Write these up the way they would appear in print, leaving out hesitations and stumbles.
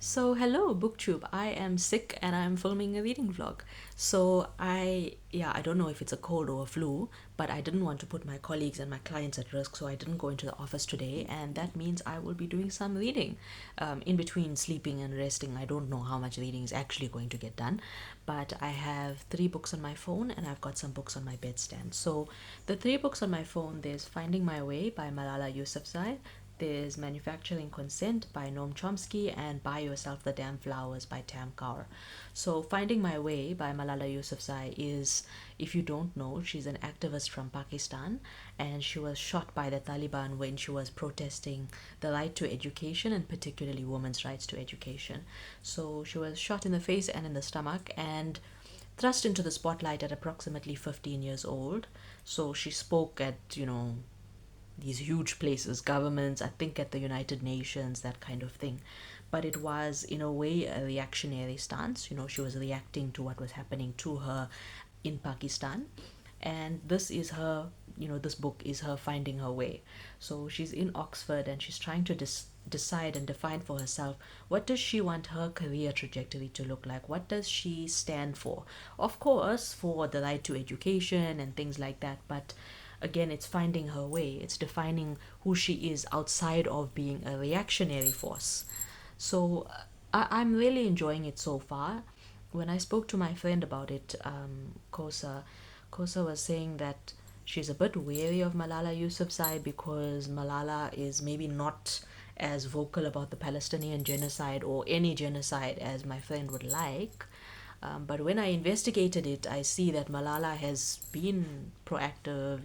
So, hello, BookTube. I am sick and I'm filming a reading vlog. I don't know if it's a cold or a flu, but I didn't want to put my colleagues and my clients at risk, so I didn't go into the office today, and that means I will be doing some reading. In between sleeping and resting, I don't know how much reading is actually going to get done, but I have three books on my phone and I've got some books on my bedstand. So, the three books on my phone, there's Finding My Way by Malala Yousafzai, there's Manufacturing Consent by Noam Chomsky, and Buy Yourself the Damn Flowers by Tam Kaur. So, Finding My Way by Malala Yousafzai is, if you don't know, she's an activist from Pakistan, and she was shot by the Taliban when she was protesting the right to education, and particularly women's rights to education. So, she was shot in the face and in the stomach, and thrust into the spotlight at approximately 15 years old. So she spoke at, these huge places, governments, I think at the United Nations, that kind of thing. But it was, in a way, a reactionary stance. She was reacting to what was happening to her in Pakistan. And this book is her finding her way. So she's in Oxford and she's trying to decide and define for herself, what does she want her career trajectory to look like? What does she stand for? Of course, for the right to education and things like that, but again, it's finding her way. It's defining who she is outside of being a reactionary force. So I'm really enjoying it so far. When I spoke to my friend about it, Kosa was saying that she's a bit wary of Malala Yousafzai because Malala is maybe not as vocal about the Palestinian genocide or any genocide as my friend would like. But when I investigated it, I see that Malala has been proactive.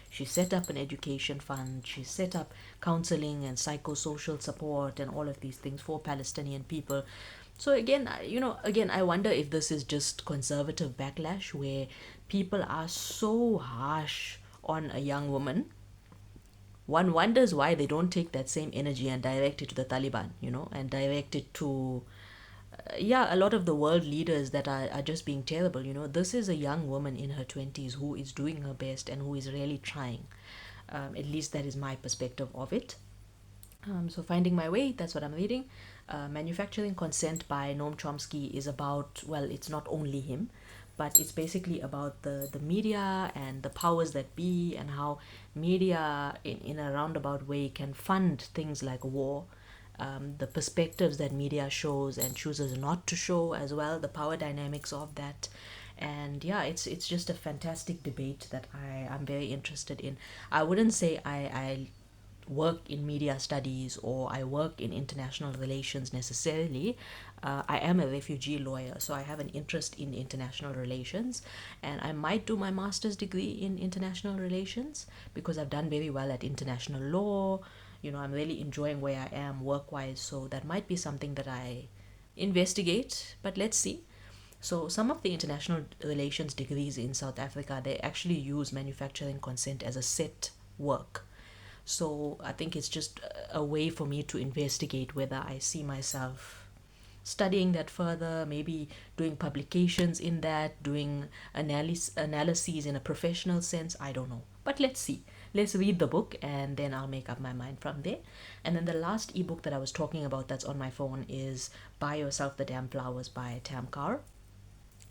She set up an education fund, she set up counseling and psychosocial support and all of these things for Palestinian people. So again, I wonder if this is just conservative backlash where people are so harsh on a young woman. One wonders why they don't take that same energy and direct it to the Taliban, and direct it to yeah, a lot of the world leaders that are just being terrible. This is a young woman in her 20s who is doing her best and who is really trying. At least that is my perspective of it. So, Finding My Way, that's what I'm reading. Manufacturing Consent by Noam Chomsky is about, well, it's not only him, but it's basically about the media and the powers that be, and how media, in a roundabout way, can fund things like war. The perspectives that media shows and chooses not to show as well, the power dynamics of that. And yeah, it's just a fantastic debate that I'm very interested in. I wouldn't say I work in media studies or I work in international relations necessarily. I am a refugee lawyer, so I have an interest in international relations, and I might do my master's degree in international relations because I've done very well at international law. I'm really enjoying where I am work wise, so that might be something that I investigate, but let's see. So, some of the international relations degrees in South Africa, they actually use manufacturing consent as a set work. So I think it's just a way for me to investigate whether I see myself studying that further, maybe doing publications in that, doing analyses in a professional sense. I don't know. But let's see. Let's read the book and then I'll make up my mind from there. And then the last ebook that I was talking about that's on my phone is Buy Yourself the Damn Flowers by Tam Kaur,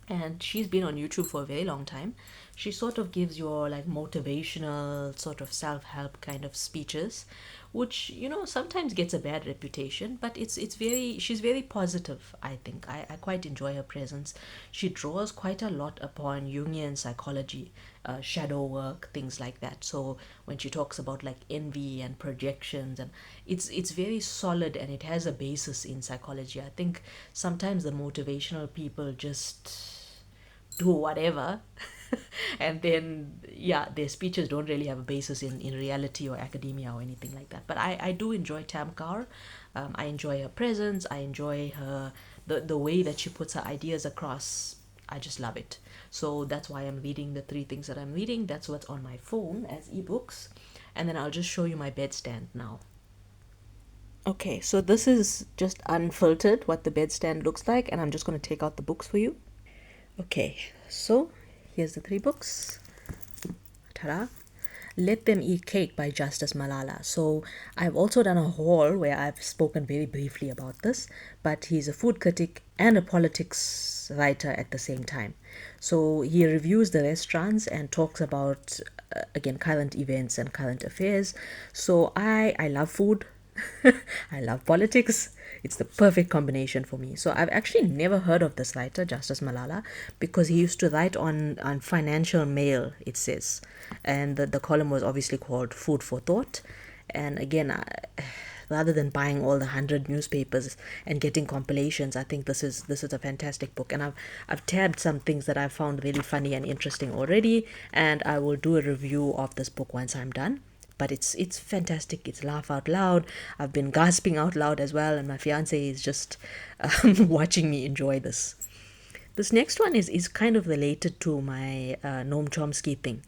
and she's been on YouTube for a very long time. She sort of gives your like motivational sort of self-help kind of speeches, which sometimes gets a bad reputation, but it's very she's very positive. I think I quite enjoy her presence. She draws quite a lot upon Jungian psychology, shadow work, things like that. So when she talks about like envy and projections, and it's very solid and it has a basis in psychology. I think sometimes the motivational people just do whatever and then yeah, their speeches don't really have a basis in reality or academia or anything like that. But I do enjoy Tam Kaur. I enjoy her presence, I enjoy her the way that she puts her ideas across. I just love it. So that's why I'm reading the three things that I'm reading. That's what's on my phone as ebooks, and then I'll just show you my bedstand now. Okay, so this is just unfiltered what the bedstand looks like, and I'm just going to take out the books for you. Okay, so here's the three books. Ta-da! Let Them Eat Cake by Justice Malala. So I've also done a haul where I've spoken very briefly about this, but he's a food critic and a politics writer at the same time. So he reviews the restaurants and talks about, again, current events and current affairs. So I love food. I love politics. It's the perfect combination for me. So I've actually never heard of this writer, Justice Malala, because he used to write on Financial Mail, it says. And the column was obviously called Food for Thought. And again, rather than buying all the 100 newspapers and getting compilations, I think this is a fantastic book. And I've tabbed some things that I found really funny and interesting already, and I will do a review of this book once I'm done. But it's fantastic. It's laugh out loud. I've been gasping out loud as well, and my fiance is just watching me enjoy this. This next one is kind of related to my Noam Chomsky thing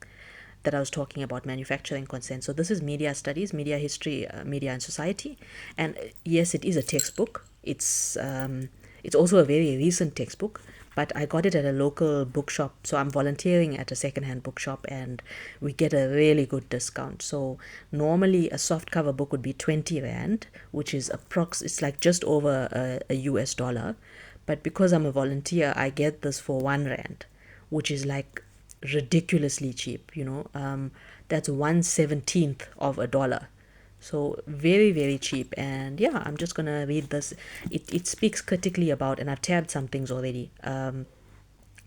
that I was talking about, manufacturing consent. So this is media studies, media history, media and society, and yes, it is a textbook. It's also a very recent textbook, but I got it at a local bookshop. So I'm volunteering at a secondhand bookshop, and we get a really good discount. So normally a softcover book would be 20 rand, which is it's like just over a US dollar. But because I'm a volunteer, I get this for 1 rand, which is like ridiculously cheap. That's 1/17th of a dollar. So very, very cheap. And yeah, I'm just gonna read this. It speaks critically about, and I've tabbed some things already,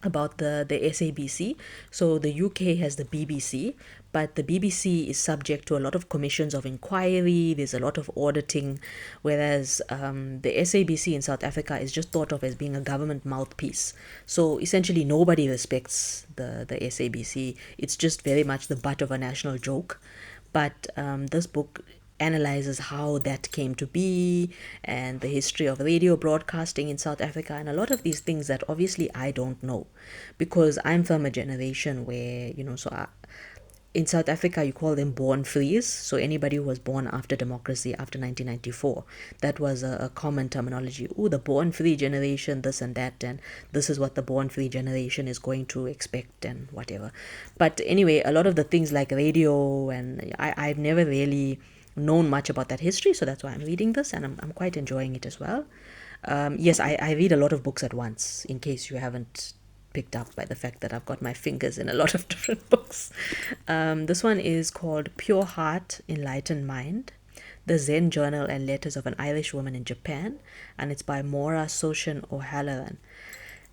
about the SABC. So the UK has the BBC, but the BBC is subject to a lot of commissions of inquiry. There's a lot of auditing, whereas the SABC in South Africa is just thought of as being a government mouthpiece. So essentially nobody respects the SABC. It's just very much the butt of a national joke. But this book analyzes how that came to be and the history of radio broadcasting in South Africa, and a lot of these things that obviously I don't know, because I'm from a generation where, in South Africa, you call them born frees. So anybody who was born after democracy, after 1994, that was a common terminology. Oh, the born free generation, this and that, and this is what the born free generation is going to expect and whatever. But anyway, a lot of the things like radio, and I've never really known much about that history, so that's why I'm reading this, and I'm quite enjoying it as well. Yes, I read a lot of books at once, in case you haven't picked up by the fact that I've got my fingers in a lot of different books. This one is called Pure Heart, Enlightened Mind, The Zen Journal and Letters of an Irish Woman in Japan, and it's by Maura, Soshin, O'Halloran.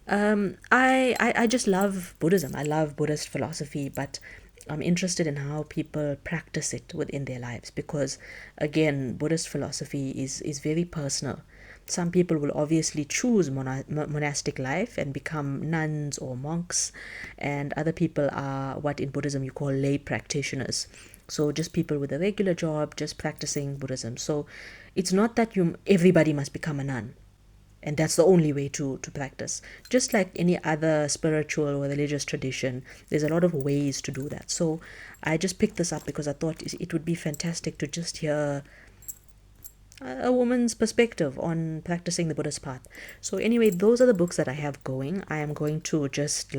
I just love Buddhism. I love Buddhist philosophy, but I'm interested in how people practice it within their lives, because again, Buddhist philosophy is very personal. Some people will obviously choose monastic life and become nuns or monks, and other people are what in Buddhism you call lay practitioners. So just people with a regular job, just practicing Buddhism. So it's not that everybody must become a nun, and that's the only way to practice. Just like any other spiritual or religious tradition, there's a lot of ways to do that. So I just picked this up because I thought it would be fantastic to just hear a woman's perspective on practicing the Buddhist path. So anyway, those are the books that I have going. I am going to just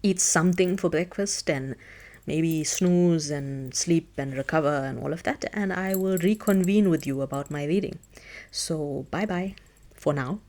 eat something for breakfast and maybe snooze and sleep and recover and all of that, and I will reconvene with you about my reading. So bye bye for now.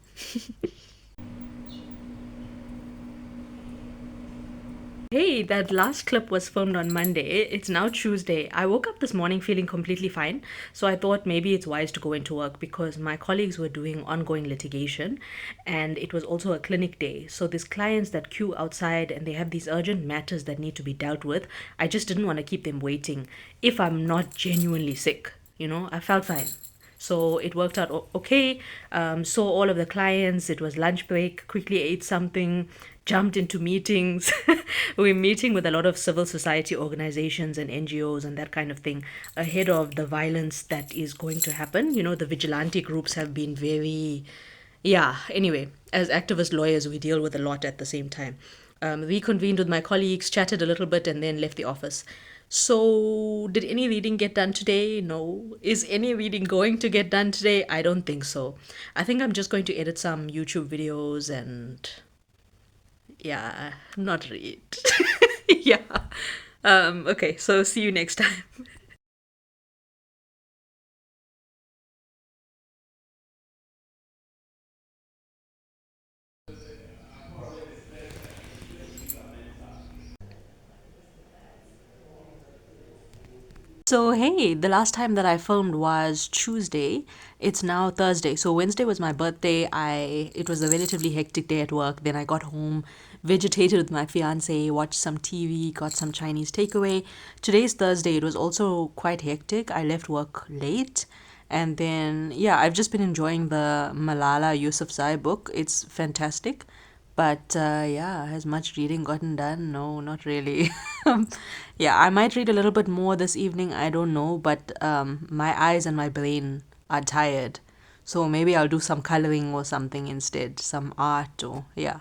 Hey, that last clip was filmed on Monday. It's now Tuesday. I woke up this morning feeling completely fine, so I thought maybe it's wise to go into work because my colleagues were doing ongoing litigation, and it was also a clinic day. So there's clients that queue outside and they have these urgent matters that need to be dealt with. I just didn't want to keep them waiting if I'm not genuinely sick. I felt fine. So it worked out okay. Saw all of the clients. It was lunch break. Quickly ate something. Jumped into meetings. We're meeting with a lot of civil society organizations and NGOs and that kind of thing ahead of the violence that is going to happen. The vigilante groups have been very, yeah. Anyway, as activist lawyers, we deal with a lot at the same time. Reconvened with my colleagues, chatted a little bit, and then left the office. So, did any reading get done today? No. Is any reading going to get done today? I don't think so. I think I'm just going to edit some YouTube videos and, yeah, not read. Yeah. Okay, so see you next time. So, hey, the last time that I filmed was Tuesday. It's now Thursday. So, Wednesday was my birthday. It was a relatively hectic day at work. Then I got home, vegetated with my fiance, watched some TV, got some Chinese takeaway. Today's Thursday. It was also quite hectic. I left work late. And then, yeah, I've just been enjoying the Malala Yousafzai book. It's fantastic. But yeah, has much reading gotten done? No, not really. Yeah, I might read a little bit more this evening. I don't know, but my eyes and my brain are tired. So maybe I'll do some coloring or something instead, some art or yeah.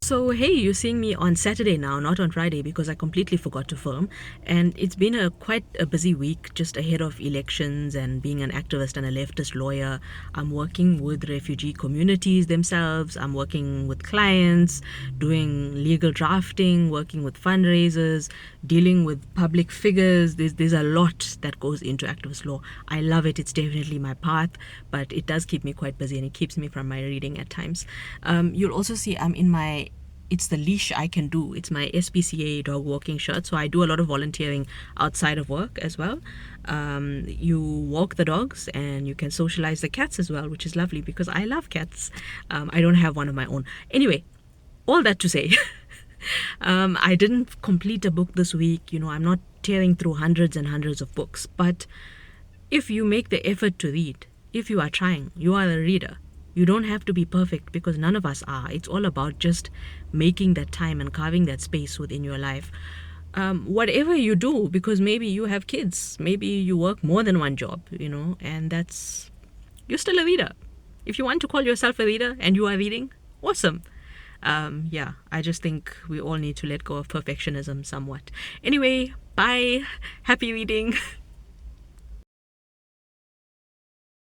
So, hey, you're seeing me on Saturday now, not on Friday, because I completely forgot to film. And it's been a quite a busy week just ahead of elections and being an activist and a leftist lawyer. I'm working with refugee communities themselves, I'm working with clients, doing legal drafting, working with fundraisers, dealing with public figures. There's a lot that goes into activist law. I love it, it's definitely my path, but it does keep me quite busy and it keeps me from my reading at times. You'll also see I'm in my it's the leash I can do. It's my SPCA dog walking shirt. So I do a lot of volunteering outside of work as well. You walk the dogs and you can socialize the cats as well, which is lovely because I love cats. I don't have one of my own. Anyway, all that to say, I didn't complete a book this week. I'm not tearing through hundreds and hundreds of books, but if you make the effort to read, if you are trying, you are a reader. You don't have to be perfect because none of us are. It's all about just making that time and carving that space within your life. Whatever you do, because maybe you have kids, maybe you work more than one job, and you're still a reader. If you want to call yourself a reader and you are reading, awesome. Yeah, I just think we all need to let go of perfectionism somewhat. Anyway, bye. Happy reading.